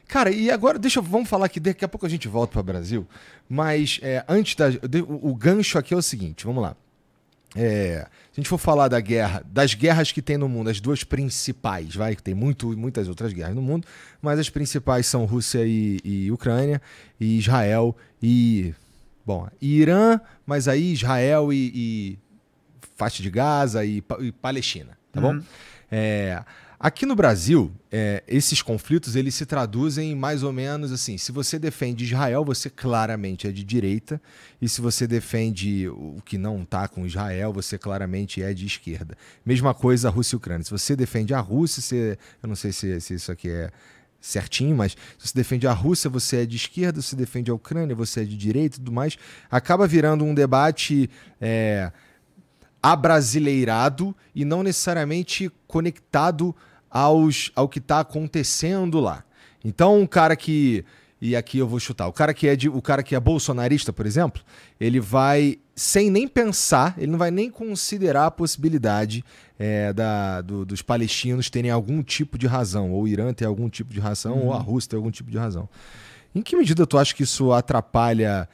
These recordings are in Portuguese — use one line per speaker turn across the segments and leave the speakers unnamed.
Cara, e agora, vamos falar que daqui a pouco a gente volta para o Brasil, mas antes o gancho aqui é o seguinte, vamos lá. Se a gente for falar das guerras que tem no mundo, as duas principais, que tem muitas outras guerras no mundo, mas as principais são Rússia e Ucrânia, e Israel e Irã, mas aí Israel e faixa de Gaza e Palestina, tá bom? Aqui no Brasil, esses conflitos eles se traduzem mais ou menos assim, se você defende Israel, você claramente é de direita, e se você defende o que não está com Israel, você claramente é de esquerda. Mesma coisa a Rússia e a Ucrânia. Se você defende a Rússia, eu não sei se isso aqui é certinho, mas se você defende a Rússia, você é de esquerda, se você defende a Ucrânia, você é de direita e tudo mais. Acaba virando um debate abrasileirado e não necessariamente conectado ao que está acontecendo lá. Então, um cara que... E aqui eu vou chutar. O cara que é bolsonarista, por exemplo, ele vai, sem nem pensar, ele não vai nem considerar a possibilidade dos palestinos terem algum tipo de razão, ou o Irã ter algum tipo de razão, ou a Rússia ter algum tipo de razão. Em que medida tu acha que isso atrapalha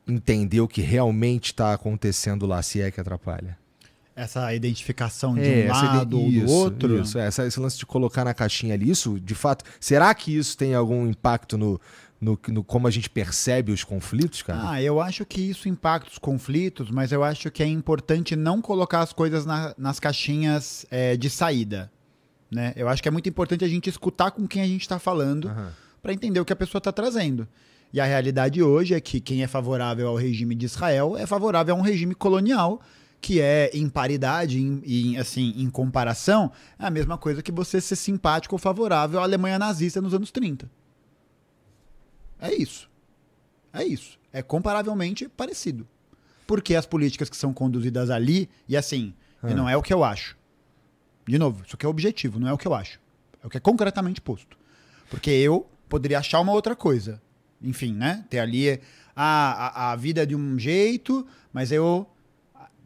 entender o que realmente está acontecendo lá, se é que atrapalha?
Essa identificação de um lado ou do outro?
Esse lance de colocar na caixinha ali, isso, de fato, será que isso tem algum impacto no como a gente percebe os conflitos, cara?
Eu acho que isso impacta os conflitos, mas eu acho que é importante não colocar as coisas nas caixinhas de saída, né? Eu acho que é muito importante a gente escutar com quem a gente está falando para entender o que a pessoa está trazendo. E a realidade hoje é que quem é favorável ao regime de Israel é favorável a um regime colonial, que é em paridade, em comparação, é a mesma coisa que você ser simpático ou favorável à Alemanha nazista nos anos 30. É isso. É isso. É comparavelmente parecido. Porque as políticas que são conduzidas ali, e assim, e não é o que eu acho. De novo, isso aqui é objetivo, não é o que eu acho. É o que é concretamente posto. Porque eu poderia achar uma outra coisa. Enfim, né? Ter ali a vida de um jeito, mas eu...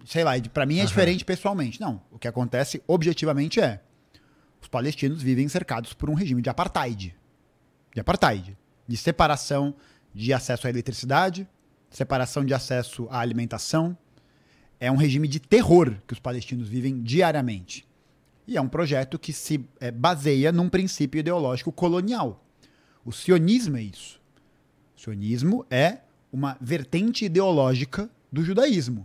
sei lá, pra mim é diferente pessoalmente. Não, o que acontece objetivamente os palestinos vivem cercados por um regime de apartheid. De separação de acesso à eletricidade, separação de acesso à alimentação. É um regime de terror que os palestinos vivem diariamente. E é um projeto que se baseia num princípio ideológico colonial. O sionismo é isso. O sionismo é uma vertente ideológica do judaísmo.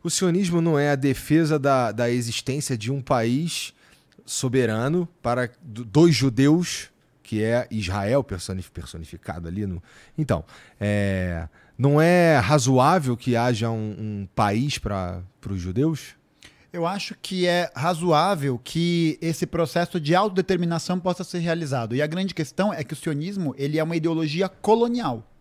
O sionismo não é a defesa da existência de um país soberano para dos judeus, que é Israel personificado ali no... Então, não é razoável que haja um país para os judeus?
Eu acho que é razoável que esse processo de autodeterminação possa ser realizado. E a grande questão é que o sionismo ele é uma ideologia colonial.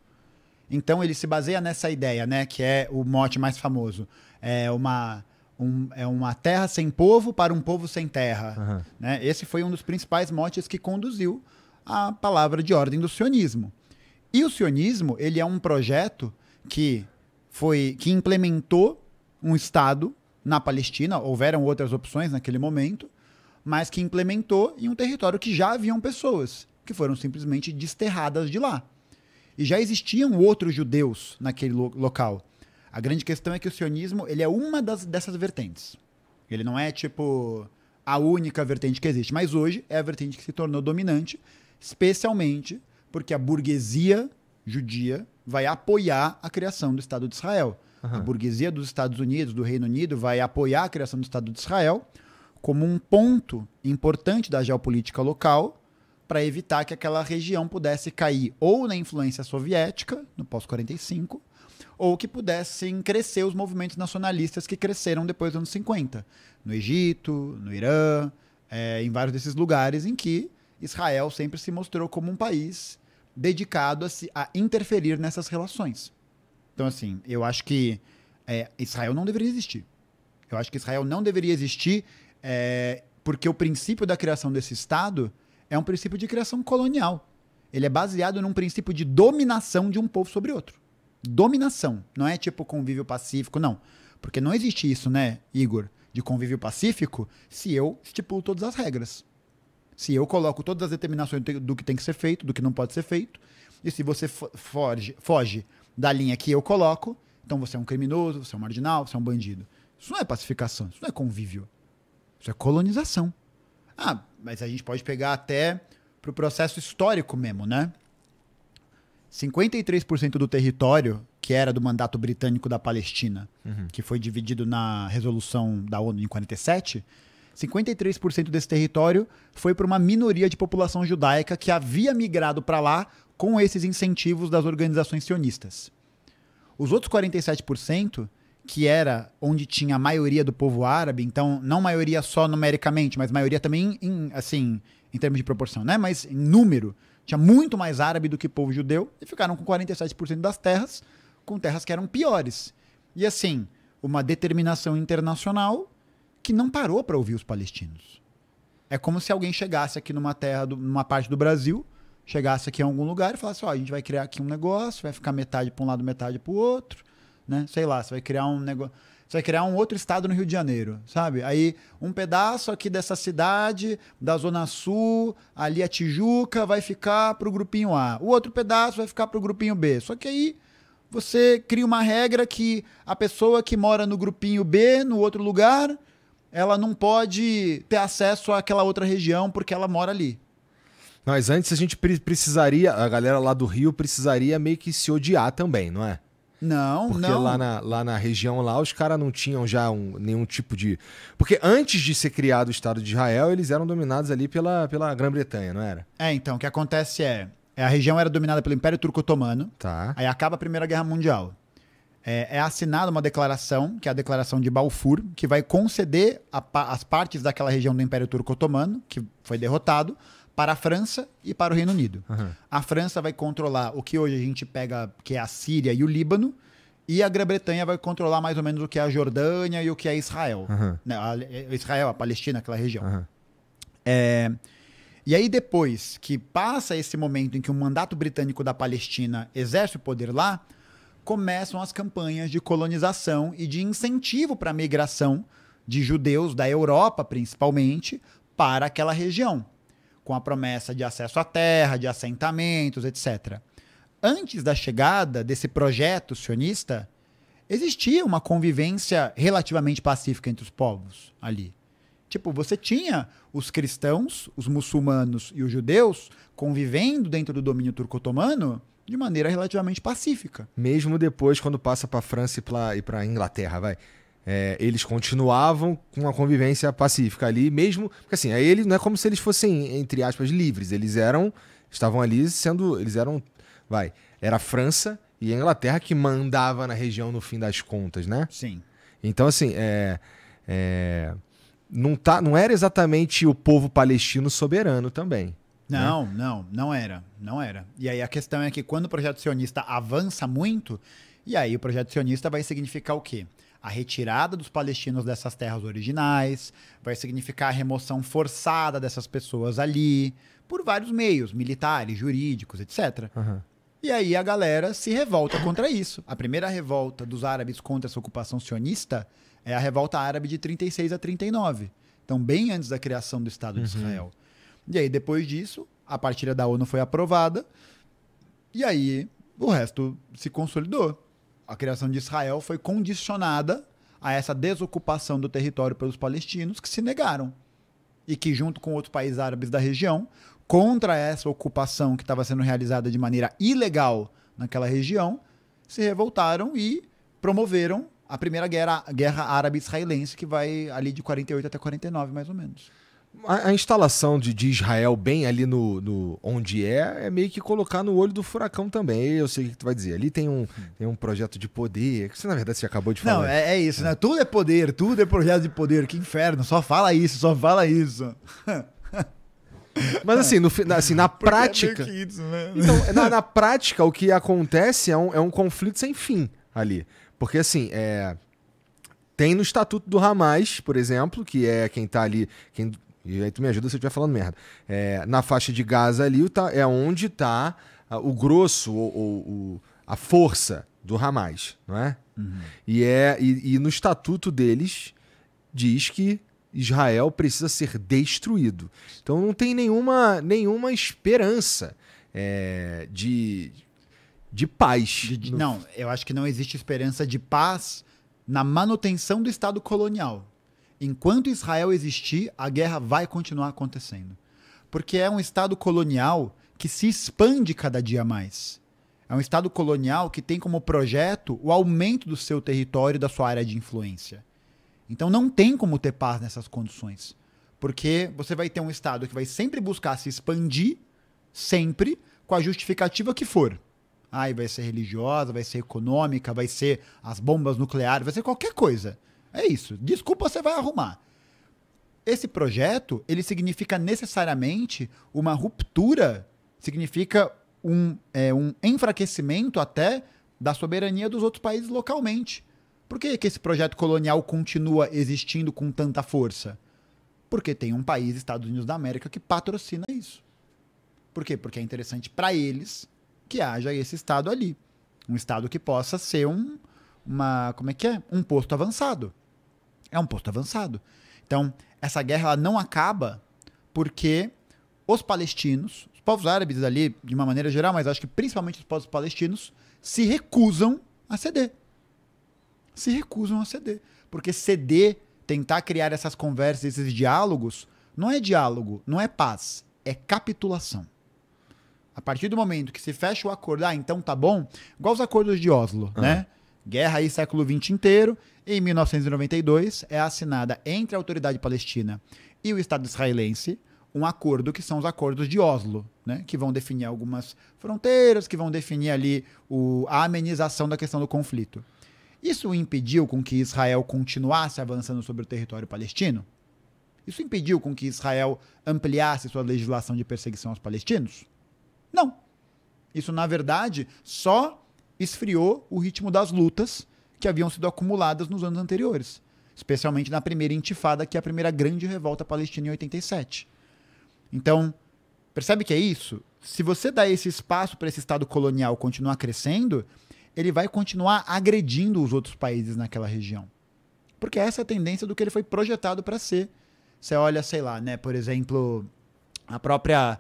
Então ele se baseia nessa ideia, né, que é o mote mais famoso. É uma terra sem povo para um povo sem terra. Né? Esse foi um dos principais motes que conduziu a palavra de ordem do sionismo. E o sionismo ele é um projeto que implementou um Estado na Palestina. Houveram outras opções naquele momento, mas que implementou em um território que já haviam pessoas que foram simplesmente desterradas de lá. E já existiam outros judeus naquele local. A grande questão é que o sionismo ele é uma dessas vertentes. Ele não é, tipo, a única vertente que existe. Mas hoje é a vertente que se tornou dominante, especialmente porque a burguesia judia vai apoiar a criação do Estado de Israel. A burguesia dos Estados Unidos, do Reino Unido, vai apoiar a criação do Estado de Israel como um ponto importante da geopolítica local para evitar que aquela região pudesse cair ou na influência soviética, no pós-45, ou que pudessem crescer os movimentos nacionalistas que cresceram depois dos anos 50, no Egito, no Irã, em vários desses lugares em que Israel sempre se mostrou como um país dedicado a interferir nessas relações. Então, assim, eu acho que Israel não deveria existir. Eu acho que Israel não deveria existir porque o princípio da criação desse Estado é um princípio de criação colonial. Ele é baseado num princípio de dominação de um povo sobre outro. Dominação. Não é tipo convívio pacífico, não. Porque não existe isso, né, Igor, de convívio pacífico, se eu estipulo todas as regras. Se eu coloco todas as determinações do que tem que ser feito, do que não pode ser feito, e se você foge da linha que eu coloco, então você é um criminoso, você é um marginal, você é um bandido. Isso não é pacificação, isso não é convívio. Isso é colonização. Ah, mas a gente pode pegar até pro processo histórico mesmo, né? 53% do território, que era do mandato britânico da Palestina, que foi dividido na resolução da ONU em 47, 53% desse território foi para uma minoria de população judaica que havia migrado para lá com esses incentivos das organizações sionistas. Os outros 47%, que era onde tinha a maioria do povo árabe, então não maioria só numericamente, mas maioria também em termos de proporção, né? Mas em número, tinha muito mais árabe do que povo judeu, e ficaram com 47% das terras, com terras que eram piores. E assim, uma determinação internacional que não parou para ouvir os palestinos. É como se alguém chegasse aqui numa terra, numa parte do Brasil, chegasse aqui em algum lugar e falasse, a gente vai criar aqui um negócio, vai ficar metade para um lado, metade para o outro, né? Sei lá, você vai criar um negócio, você vai criar um outro estado no Rio de Janeiro, sabe? Aí um pedaço aqui dessa cidade, da Zona Sul, ali a Tijuca, vai ficar para o grupinho A. O outro pedaço vai ficar para o grupinho B. Só que aí você cria uma regra que a pessoa que mora no grupinho B, no outro lugar, ela não pode ter acesso àquela outra região porque ela mora ali.
Mas antes a gente precisaria, a galera lá do Rio precisaria meio que se odiar também, não é?
Não,
porque
não.
Lá na região lá, os caras não tinham já nenhum tipo de... Porque antes de ser criado o Estado de Israel, eles eram dominados ali pela Grã-Bretanha, não era?
Então, o que acontece a região era dominada pelo Império Turco-Otomano,
tá.
Aí acaba a Primeira Guerra Mundial. É assinada uma declaração, que é a Declaração de Balfour, que vai conceder as partes daquela região do Império Turco-Otomano, que foi derrotado, para a França e para o Reino Unido. A França vai controlar o que hoje a gente pega, que é a Síria e o Líbano, e a Grã-Bretanha vai controlar mais ou menos o que é a Jordânia e o que é Israel. Né? Israel, a Palestina, aquela região. E aí depois que passa esse momento em que o mandato britânico da Palestina exerce o poder lá, começam as campanhas de colonização e de incentivo para a migração de judeus da Europa, principalmente, para aquela região, com a promessa de acesso à terra, de assentamentos, etc. Antes da chegada desse projeto sionista, existia uma convivência relativamente pacífica entre os povos ali. Tipo, você tinha os cristãos, os muçulmanos e os judeus convivendo dentro do domínio turco-otomano de maneira relativamente pacífica.
Mesmo depois, quando passa para a França e para a Inglaterra, eles continuavam com uma convivência pacífica ali, mesmo... Porque assim, aí ele não é como se eles fossem, entre aspas, livres. Estavam ali sendo... Era a França e a Inglaterra que mandava na região no fim das contas, né?
Sim.
Então, assim, não era exatamente o povo palestino soberano também.
Não era. E aí a questão é que quando o projeto sionista avança muito, e aí o projeto sionista vai significar o quê? A retirada dos palestinos dessas terras originais, vai significar a remoção forçada dessas pessoas ali, por vários meios, militares, jurídicos, etc. E aí a galera se revolta contra isso. A primeira revolta dos árabes contra essa ocupação sionista é a revolta árabe de 36 a 39. Então, bem antes da criação do Estado de Israel. E aí, depois disso, a partilha da ONU foi aprovada, e aí o resto se consolidou. A criação de Israel foi condicionada a essa desocupação do território pelos palestinos, que se negaram. E que, junto com outros países árabes da região, contra essa ocupação que estava sendo realizada de maneira ilegal naquela região, se revoltaram e promoveram a primeira guerra árabe-israelense, que vai ali de 48 até 49, mais ou menos.
A instalação de Israel bem ali no onde é meio que colocar no olho do furacão também. Eu sei o que tu vai dizer. Ali tem um projeto de poder, que você, na verdade, você acabou de falar.
Não, é isso, né? Tudo é poder, tudo é projeto de poder. Que inferno, só fala isso.
Mas assim, na prática...
É meio que isso, né?
Então, na prática, o que acontece é um conflito sem fim ali. Porque, assim, tem no Estatuto do Hamas, por exemplo, que é quem tá ali... E aí tu me ajuda se eu estiver falando merda. Na faixa de Gaza ali é onde está o grosso, a força do Hamas, não é? E no estatuto deles diz que Israel precisa ser destruído. Então não tem nenhuma esperança de paz.
Não, eu acho que não existe esperança de paz na manutenção do Estado colonial. Enquanto Israel existir, a guerra vai continuar acontecendo. Porque é um Estado colonial que se expande cada dia mais. É um Estado colonial que tem como projeto o aumento do seu território e da sua área de influência. Então não tem como ter paz nessas condições. Porque você vai ter um Estado que vai sempre buscar se expandir, sempre, com a justificativa que for. Vai ser religiosa, vai ser econômica, vai ser as bombas nucleares, vai ser qualquer coisa. É isso. Desculpa, você vai arrumar. Esse projeto, ele significa necessariamente uma ruptura, significa um enfraquecimento até da soberania dos outros países localmente. Por que esse projeto colonial continua existindo com tanta força? Porque tem um país, Estados Unidos da América, que patrocina isso. Por quê? Porque é interessante para eles que haja esse Estado ali. Um Estado que possa ser um posto avançado. É um posto avançado. Então, essa guerra ela não acaba porque os palestinos, os povos árabes ali, de uma maneira geral, mas acho que principalmente os povos palestinos, se recusam a ceder. Se recusam a ceder. Porque ceder, tentar criar essas conversas, esses diálogos, não é diálogo, não é paz, é capitulação. A partir do momento que se fecha o acordo, então tá bom, igual os acordos de Oslo, né? Guerra aí século XX inteiro, em 1992 é assinada entre a autoridade palestina e o Estado israelense um acordo que são os acordos de Oslo, né? Que vão definir algumas fronteiras, que vão definir ali a amenização da questão do conflito. Isso impediu com que Israel continuasse avançando sobre o território palestino? Isso impediu com que Israel ampliasse sua legislação de perseguição aos palestinos? Não. Isso, na verdade, só esfriou o ritmo das lutas que haviam sido acumuladas nos anos anteriores. Especialmente na primeira intifada, que é a primeira grande revolta palestina em 87. Então, percebe que é isso? Se você dá esse espaço para esse Estado colonial continuar crescendo, ele vai continuar agredindo os outros países naquela região. Porque essa é a tendência do que ele foi projetado para ser. Você olha, sei lá, né, por exemplo, a própria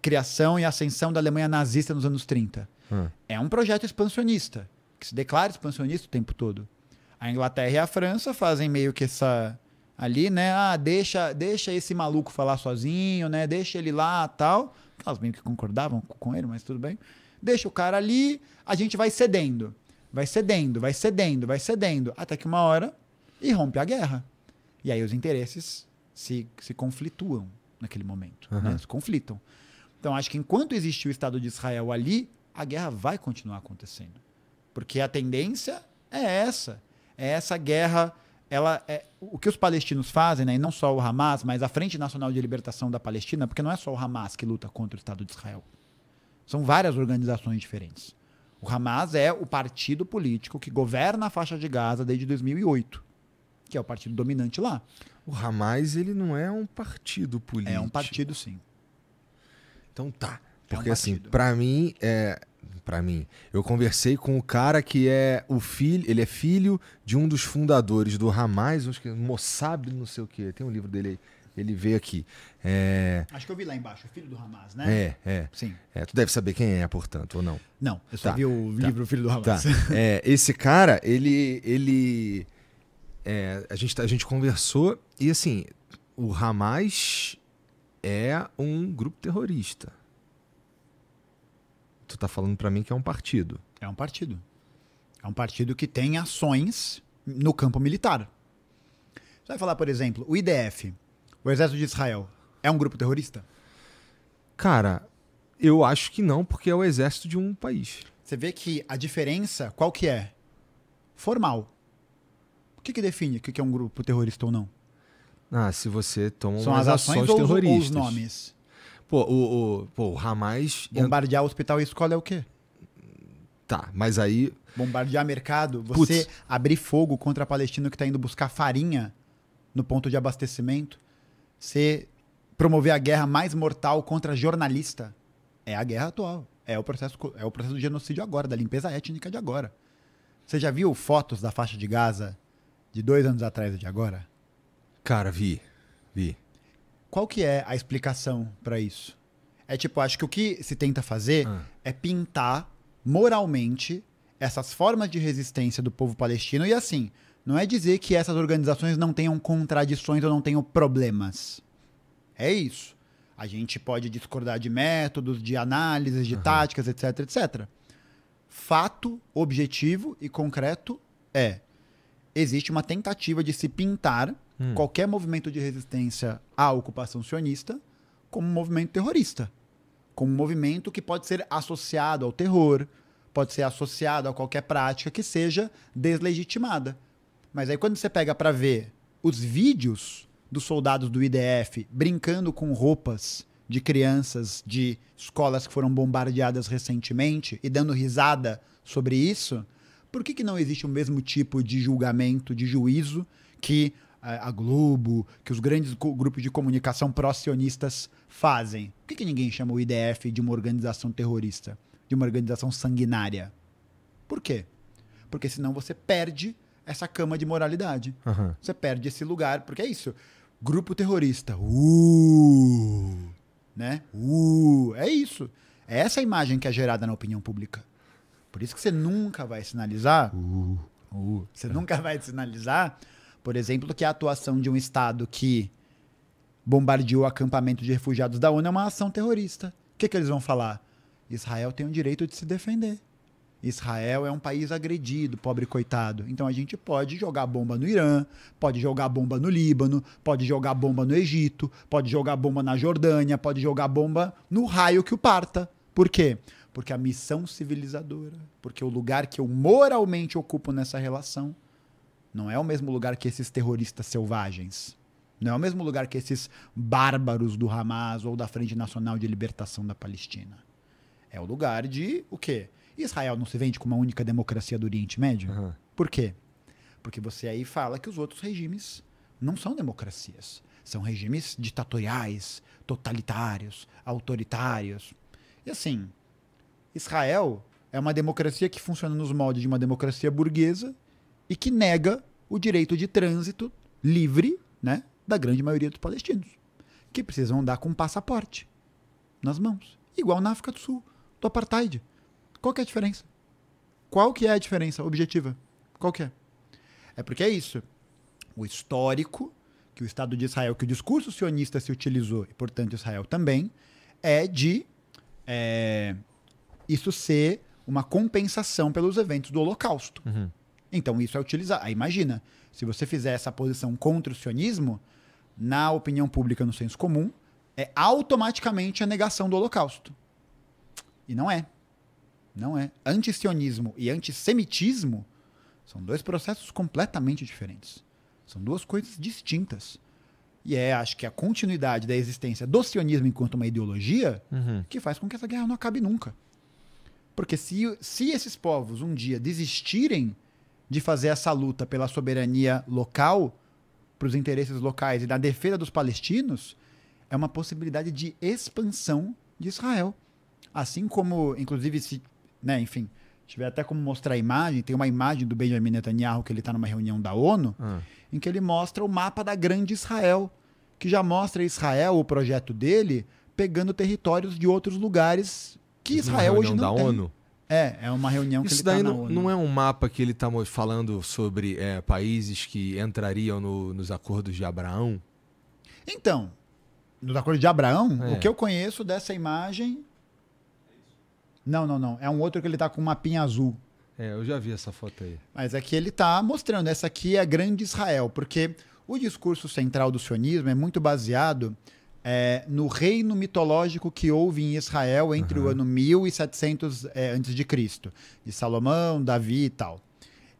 criação e ascensão da Alemanha nazista nos anos 30. É um projeto expansionista, que se declara expansionista o tempo todo. A Inglaterra e a França fazem meio que essa... ali, né, deixa esse maluco falar sozinho, né, deixa ele lá e tal. Elas meio que concordavam com ele, mas tudo bem. Deixa o cara ali, a gente vai cedendo. Vai cedendo, vai cedendo, vai cedendo. Até que uma hora irrompe a guerra. E aí os interesses se conflituam naquele momento. Né? Se conflitam. Então acho que enquanto existe o Estado de Israel ali, a guerra vai continuar acontecendo. Porque a tendência é essa. É essa guerra... o que os palestinos fazem, né, e não só o Hamas, mas a Frente Nacional de Libertação da Palestina, porque não é só o Hamas que luta contra o Estado de Israel. São várias organizações diferentes. O Hamas é o partido político que governa a faixa de Gaza desde 2008, que é o partido dominante lá.
O Hamas, ele não é um partido político.
É um partido, sim.
Então tá. Porque assim, pra mim, eu conversei com o cara que é o filho, ele é filho de um dos fundadores do Hamas, acho que é Mossab, não sei o quê. Tem um livro dele aí. Ele veio aqui.
Acho que eu vi lá embaixo, o filho do Hamas, né?
Sim. Tu deve saber quem é, portanto, ou não?
Não, eu só vi o livro Filho do Hamas.
Tá. Esse cara, a gente conversou e assim, o Hamas é um grupo terrorista. Tu tá falando pra mim que é um partido.
É um partido. É um partido que tem ações no campo militar. Você vai falar, por exemplo, o IDF, o Exército de Israel, é um grupo terrorista?
Cara, eu acho que não, porque é o exército de um país.
Você vê que a diferença, qual que é? Formal. O que define o que é um grupo terrorista ou não?
Se você toma
São
umas
as ações
terroristas.
ou os nomes?
O Hamas...
Bombardear o hospital e escola é o quê?
Tá, mas aí...
Bombardear mercado, você abrir fogo contra a Palestina que está indo buscar farinha no ponto de abastecimento, você promover a guerra mais mortal contra jornalista, é a guerra atual. É o processo do genocídio agora, da limpeza étnica de agora. Você já viu fotos da faixa de Gaza de 2 anos atrás e de agora?
Cara, vi. Vi.
Qual que é a explicação para isso? É tipo, acho que o que se tenta fazer é pintar moralmente essas formas de resistência do povo palestino e assim, não é dizer que essas organizações não tenham contradições ou não tenham problemas. É isso. A gente pode discordar de métodos, de análises, de táticas, etc, etc. Fato objetivo e concreto existe uma tentativa de se pintar qualquer movimento de resistência à ocupação sionista como um movimento terrorista. Como um movimento que pode ser associado ao terror, pode ser associado a qualquer prática que seja deslegitimada. Mas aí quando você pega para ver os vídeos dos soldados do IDF brincando com roupas de crianças de escolas que foram bombardeadas recentemente e dando risada sobre isso, por que não existe o mesmo tipo de julgamento, de juízo que a Globo, que os grandes grupos de comunicação pró-sionistas fazem? Por que ninguém chama o IDF de uma organização terrorista, de uma organização sanguinária? Por quê? Porque senão você perde essa cama de moralidade. Você perde esse lugar, porque é isso. Grupo terrorista. Né? É isso. É essa a imagem que é gerada na opinião pública. Por isso que você nunca vai sinalizar. Você nunca vai sinalizar, por exemplo, que a atuação de um Estado que bombardeou o acampamento de refugiados da ONU é uma ação terrorista. O que eles vão falar? Israel tem o direito de se defender. Israel é um país agredido, pobre coitado. Então a gente pode jogar bomba no Irã, pode jogar bomba no Líbano, pode jogar bomba no Egito, pode jogar bomba na Jordânia, pode jogar bomba no raio que o parta. Por quê? Porque a missão civilizadora, porque o lugar que eu moralmente ocupo nessa relação não é o mesmo lugar que esses terroristas selvagens. Não é o mesmo lugar que esses bárbaros do Hamas ou da Frente Nacional de Libertação da Palestina. É o lugar de o quê? Israel não se vende como uma única democracia do Oriente Médio? Por quê? Porque você aí fala que os outros regimes não são democracias. São regimes ditatoriais, totalitários, autoritários. E assim, Israel é uma democracia que funciona nos moldes de uma democracia burguesa e que nega o direito de trânsito livre, né, da grande maioria dos palestinos, que precisam andar com um passaporte nas mãos. Igual na África do Sul, do apartheid. Qual que é a diferença? Qual que é a diferença objetiva? Qual que é? É porque é isso. O histórico que o Estado de Israel, que o discurso sionista se utilizou, e portanto Israel também, é de isso ser uma compensação pelos eventos do Holocausto. Então isso é utilizado. Aí imagina, se você fizer essa posição contra o sionismo, na opinião pública, no senso comum, é automaticamente a negação do Holocausto. E não é. Não é. Antisionismo e antissemitismo são dois processos completamente diferentes. São duas coisas distintas. E acho que a continuidade da existência do sionismo enquanto uma ideologia que faz com que essa guerra não acabe nunca. Porque se esses povos um dia desistirem de fazer essa luta pela soberania local, para os interesses locais e da defesa dos palestinos, é uma possibilidade de expansão de Israel. Assim como, inclusive, se enfim, tiver até como mostrar a imagem, tem uma imagem do Benjamin Netanyahu que ele está numa reunião da ONU, em que ele mostra o mapa da grande Israel, que já mostra Israel, o projeto dele, pegando territórios de outros lugares que Israel hoje não tem. ONU? É uma reunião que ele está na ONU. Isso daí
não é um mapa que ele está falando sobre países que entrariam nos acordos de Abraão?
Então, nos acordos de Abraão, o que eu conheço dessa imagem... Não. É um outro que ele tá com um mapinha azul.
Eu já vi essa foto aí.
Mas aqui ele tá mostrando, essa aqui é a grande Israel, porque o discurso central do sionismo é muito baseado no reino mitológico que houve em Israel entre o ano 1700 a.C., de Salomão, Davi e tal.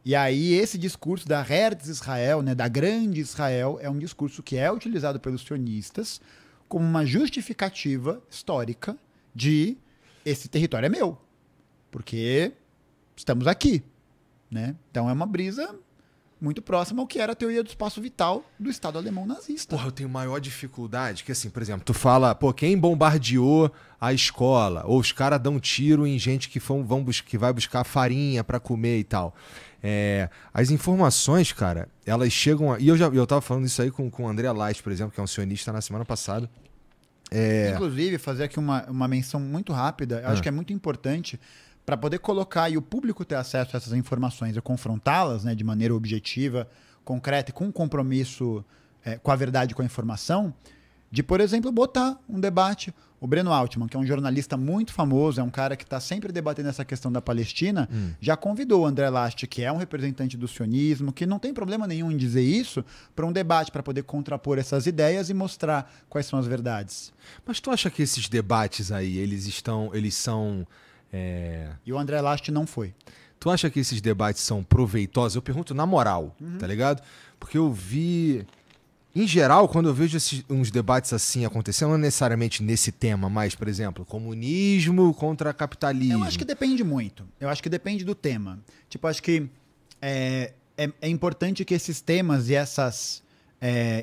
E aí esse discurso da Eretz Israel, né, da grande Israel, é um discurso que é utilizado pelos sionistas como uma justificativa histórica de esse território é meu, porque estamos aqui, né? Então é uma brisa muito próximo ao que era a teoria do espaço vital do Estado alemão nazista.
Porra, eu tenho maior dificuldade que, assim, por exemplo, tu fala, pô, quem bombardeou a escola? Ou os caras dão tiro em gente que vai buscar farinha pra comer e tal. As informações, cara, elas chegam... E eu tava falando isso aí com o André Lais, por exemplo, que é um sionista na semana passada.
Inclusive, fazer aqui uma menção muito rápida, eu acho que é muito importante para poder colocar e o público ter acesso a essas informações e confrontá-las, né, de maneira objetiva, concreta e com compromisso com a verdade, com a informação, de, por exemplo, botar um debate. O Breno Altman, que é um jornalista muito famoso, é um cara que está sempre debatendo essa questão da Palestina, já convidou o André Last, que é um representante do sionismo, que não tem problema nenhum em dizer isso, para um debate, para poder contrapor essas ideias e mostrar quais são as verdades.
Mas tu acha que esses debates aí, eles são...
E o André Last não foi.
Tu acha que esses debates são proveitosos? Eu pergunto na moral, tá ligado? Porque eu vi... Em geral, quando eu vejo uns debates assim acontecendo, não necessariamente nesse tema, mas, por exemplo, comunismo contra capitalismo.
Eu acho que depende muito. Eu acho que depende do tema. Tipo, acho que é importante que esses temas e essas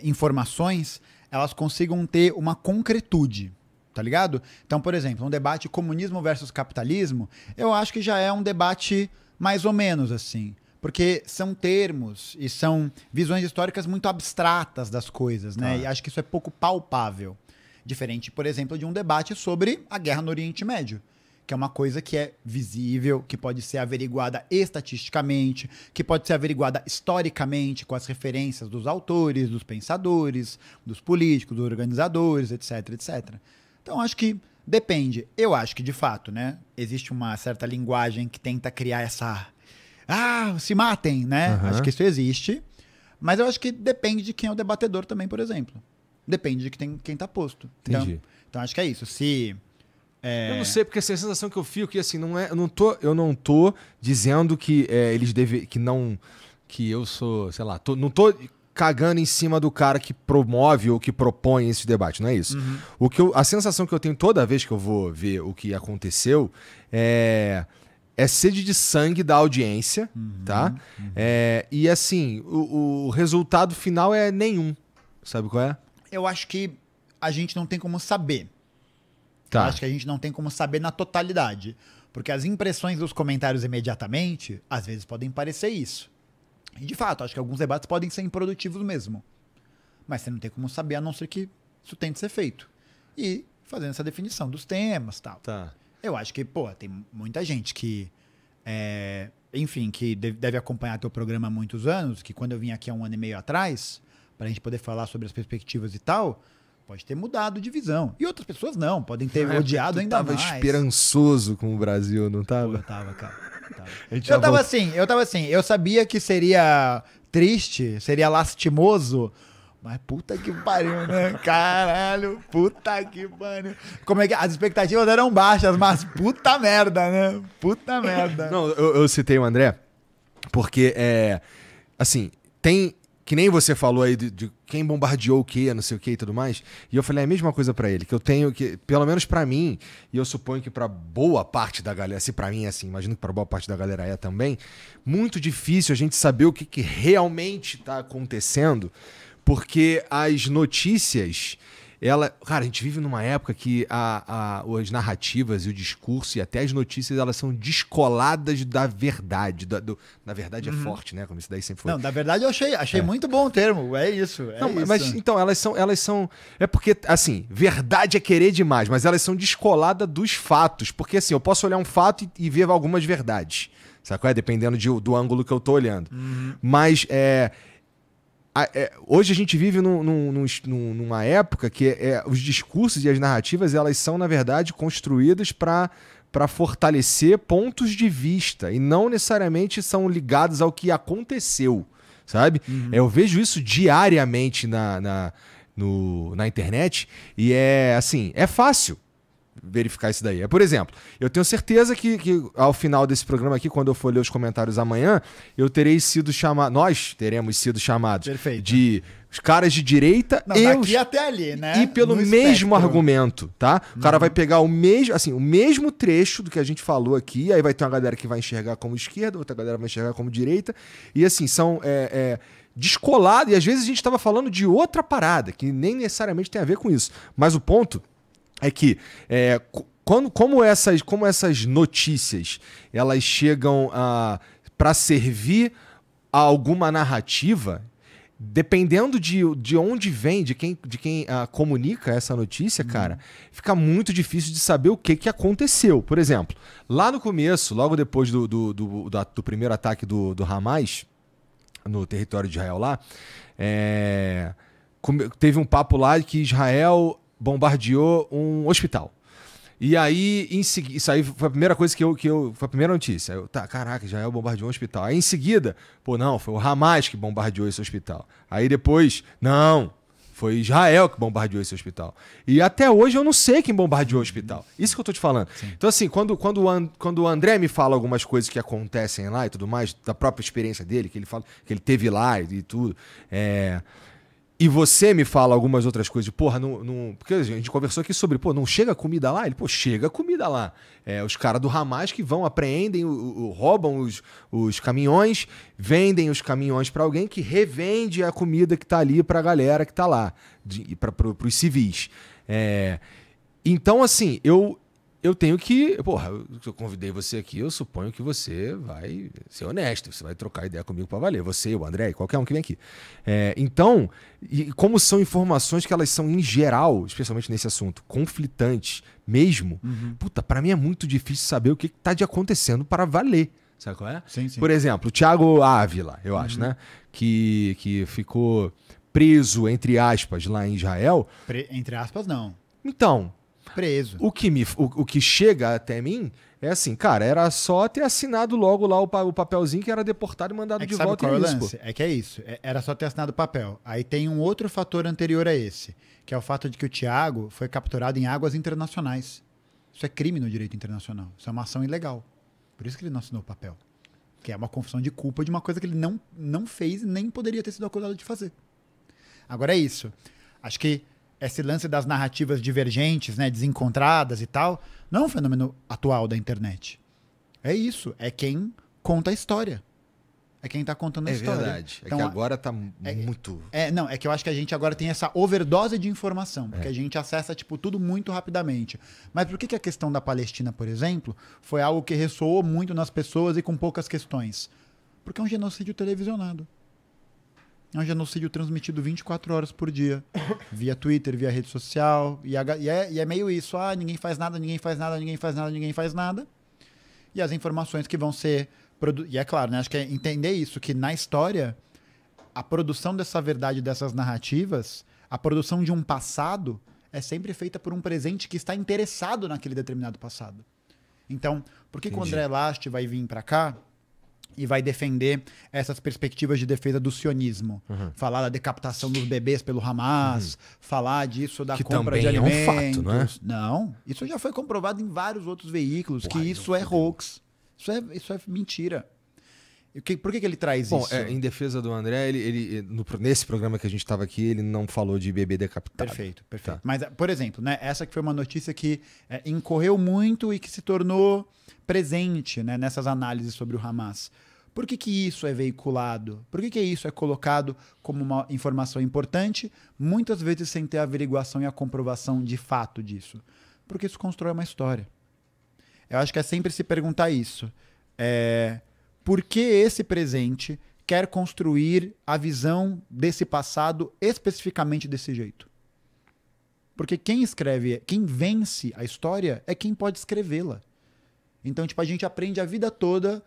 informações, elas consigam ter uma concretude, tá ligado? Então, por exemplo, um debate comunismo versus capitalismo, eu acho que já é um debate mais ou menos assim. Porque são termos e são visões históricas muito abstratas das coisas, né? E acho que isso é pouco palpável. Diferente, por exemplo, de um debate sobre a guerra no Oriente Médio, que é uma coisa que é visível, que pode ser averiguada estatisticamente, que pode ser averiguada historicamente com as referências dos autores, dos pensadores, dos políticos, dos organizadores, etc, etc. Então, acho que depende. Eu acho que, de fato, né, existe uma certa linguagem que tenta criar essa... se matem, né? Acho que isso existe. Mas eu acho que depende de quem é o debatedor também, por exemplo. Depende de quem tá posto.
Entendi.
Então acho que é isso.
Eu não sei, porque assim, a sensação que eu fico que assim, eu não tô dizendo que eles devem. Que eu sou, sei lá, não tô cagando em cima do cara que promove ou que propõe esse debate, não é isso. A sensação que eu tenho toda vez que eu vou ver o que aconteceu é sede de sangue da audiência, tá? E assim, o resultado final é nenhum. Sabe qual é?
Eu acho que a gente não tem como saber.
Tá.
Eu acho que a gente não tem como saber na totalidade. Porque as impressões dos comentários imediatamente, às vezes podem parecer isso. E de fato, acho que alguns debates podem ser improdutivos mesmo. Mas você não tem como saber, a não ser que isso tenha de ser feito. E fazendo essa definição dos temas e tal.
Tá.
Eu acho que, tem muita gente que, enfim, que deve acompanhar teu programa há muitos anos, que quando eu vim aqui há 1 ano e meio atrás, pra gente poder falar sobre as perspectivas e tal, pode ter mudado de visão. E outras pessoas não, podem ter odiado ainda mais.
Tava esperançoso com o Brasil, não tava?
Eu tava, cara. Eu tava assim, eu sabia que seria triste, seria lastimoso, mas puta que pariu, né? Caralho, puta que pariu. Como é que as expectativas eram baixas, mas puta merda, né? Puta merda.
Não, eu citei o André porque, assim, tem... Que nem você falou aí de quem bombardeou o quê, não sei o quê e tudo mais. E eu falei a mesma coisa pra ele, que eu tenho que, pelo menos pra mim, e eu suponho que pra boa parte da galera, se pra mim é assim, imagino que pra boa parte da galera é também, muito difícil a gente saber o que realmente tá acontecendo, porque as notícias... Cara, a gente vive numa época que as narrativas e o discurso e até as notícias, elas são descoladas da verdade. Na verdade é forte, né? Como isso daí sempre foi.
Não, da verdade eu achei muito bom o termo. É isso. Isso.
Mas então, elas são... É porque, assim, verdade é querer demais, mas elas são descoladas dos fatos. Porque, assim, eu posso olhar um fato e ver algumas verdades. Sabe qual é? Dependendo do ângulo que eu tô olhando. Mas, hoje a gente vive numa época que os discursos e as narrativas, elas são, na verdade, construídas para fortalecer pontos de vista e não necessariamente são ligados ao que aconteceu, sabe? Eu vejo isso diariamente na internet e assim, é fácil. verificar isso daí. Por exemplo, eu tenho certeza que ao final desse programa aqui, quando eu for ler os comentários amanhã, eu terei sido chamado, nós teremos sido chamados de os caras de direita
daqui até ali, né?
E pelo mesmo argumento, tá? O cara vai pegar o mesmo trecho do que a gente falou aqui, aí vai ter uma galera que vai enxergar como esquerda, outra galera vai enxergar como direita, e assim, são descolado, e às vezes a gente estava falando de outra parada, que nem necessariamente tem a ver com isso. Mas o ponto é que como essas notícias elas chegam para servir a alguma narrativa, dependendo de onde vem, de quem comunica essa notícia, cara, fica muito difícil de saber o que aconteceu. Por exemplo, lá no começo, logo depois do primeiro ataque do Hamas no território de Israel lá, teve um papo lá que Israel bombardeou um hospital. E aí, isso aí foi a primeira coisa foi a primeira notícia. Caraca, Israel bombardeou um hospital. Aí em seguida, não, foi o Hamas que bombardeou esse hospital. Aí depois, não, foi Israel que bombardeou esse hospital. E até hoje eu não sei quem bombardeou o hospital. Isso que eu tô te falando. Sim. Então assim, quando o André me fala algumas coisas que acontecem lá e tudo mais, da própria experiência dele, que ele fala que ele teve lá e tudo, e você me fala algumas outras coisas, porque a gente conversou aqui sobre, não chega comida lá? Ele, chega comida lá. Os caras do Hamas que vão, apreendem, roubam os caminhões, vendem os caminhões para alguém que revende a comida que tá ali pra galera que tá lá, pros civis. Então, assim, eu tenho que... eu convidei você aqui, eu suponho que você vai ser honesto, você vai trocar ideia comigo pra valer. Você, o André, qualquer um que vem aqui. Então, e como são informações que elas são, em geral, especialmente nesse assunto, conflitantes mesmo, pra mim é muito difícil saber o que tá acontecendo para valer. Sabe qual é?
Sim, sim.
Por exemplo, o Thiago Ávila, eu acho, né? Que ficou preso, entre aspas, lá em Israel.
Entre aspas, não.
Então...
preso.
O que chega até mim é assim, cara, era só ter assinado logo lá o papelzinho que era deportado e mandado de volta.
Sabe qual é o lance? É isso. Era só ter assinado o papel. Aí tem um outro fator anterior a esse, que é o fato de que o Thiago foi capturado em águas internacionais. Isso é crime no direito internacional. Isso é uma ação ilegal. Por isso que ele não assinou o papel. Que é uma confissão de culpa de uma coisa que ele não fez e nem poderia ter sido acusado de fazer. Agora é isso. Acho que esse lance das narrativas divergentes, né, desencontradas e tal, não é um fenômeno atual da internet. É isso. É quem conta a história. É quem tá contando a história.
É verdade. Então, que agora tá muito...
É que eu acho que a gente agora tem essa overdose de informação, porque a gente acessa, tudo muito rapidamente. Mas por que a questão da Palestina, por exemplo, foi algo que ressoou muito nas pessoas e com poucas questões? Porque é um genocídio televisionado. É um genocídio transmitido 24 horas por dia, via Twitter, via rede social, e é meio isso, ninguém faz nada, ninguém faz nada, ninguém faz nada, ninguém faz nada, e as informações que vão ser... E é claro, né, acho que é entender isso, que na história, a produção dessa verdade, dessas narrativas, a produção de um passado é sempre feita por um presente que está interessado naquele determinado passado. Então, por que o André Last vai vir para cá e vai defender essas perspectivas de defesa do sionismo? Falar da decapitação dos bebês pelo Hamas, falar disso da compra de alimentos.
É um fato, não é?
Não, isso já foi comprovado em vários outros veículos, que isso é hoax. Isso é mentira. Por que ele traz isso?
Em defesa do André, nesse programa que a gente estava aqui, ele não falou de bebê decapitado.
Perfeito. Tá. Mas, por exemplo, né, essa que foi uma notícia que incorreu muito e que se tornou presente, né, nessas análises sobre o Hamas. Por que isso é veiculado? Por que isso é colocado como uma informação importante, muitas vezes sem ter a averiguação e a comprovação de fato disso? Porque isso constrói uma história. Eu acho que é sempre se perguntar isso. Por que esse presente quer construir a visão desse passado especificamente desse jeito? Porque quem vence a história é quem pode escrevê-la. Então, a gente aprende a vida toda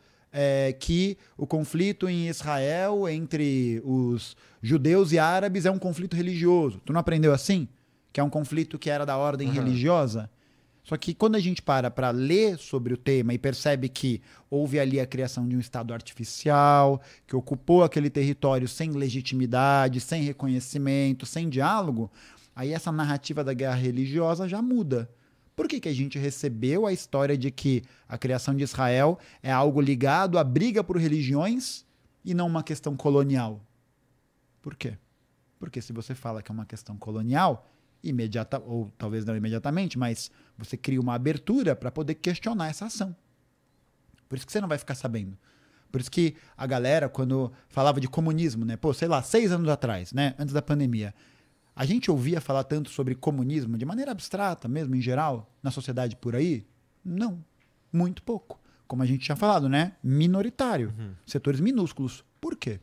que o conflito em Israel entre os judeus e árabes é um conflito religioso. Tu não aprendeu assim? Que é um conflito que era da ordem religiosa? Só que quando a gente para ler sobre o tema e percebe que houve ali a criação de um Estado artificial, que ocupou aquele território sem legitimidade, sem reconhecimento, sem diálogo, aí essa narrativa da guerra religiosa já muda. Por que que a gente recebeu a história de que a criação de Israel é algo ligado à briga por religiões e não uma questão colonial? Por quê? Porque se você fala que é uma questão colonial, ou talvez não imediatamente, mas você cria uma abertura para poder questionar essa ação. Por isso que você não vai ficar sabendo. Por isso que a galera, quando falava de comunismo, né? Pô, sei lá, 6 anos atrás, né? Antes da pandemia, a gente ouvia falar tanto sobre comunismo de maneira abstrata, mesmo em geral, na sociedade por aí? Não. Muito pouco. Como a gente tinha falado, né? Minoritário. Setores minúsculos. Por quê?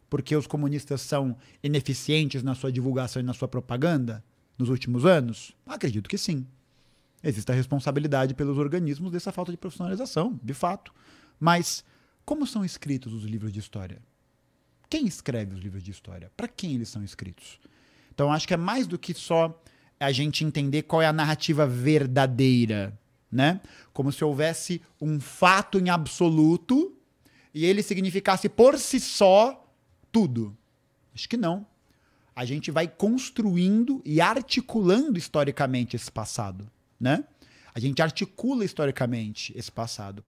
Porque os comunistas são ineficientes na sua divulgação e na sua propaganda nos últimos anos? Acredito que sim. Existe a responsabilidade pelos organismos dessa falta de profissionalização, de fato. Mas como são escritos os livros de história? Quem escreve os livros de história? Para quem eles são escritos? Então, acho que é mais do que só a gente entender qual é a narrativa verdadeira, né? Como se houvesse um fato em absoluto e ele significasse por si só tudo. Acho que não. A gente vai construindo e articulando historicamente esse passado, né? A gente articula historicamente esse passado.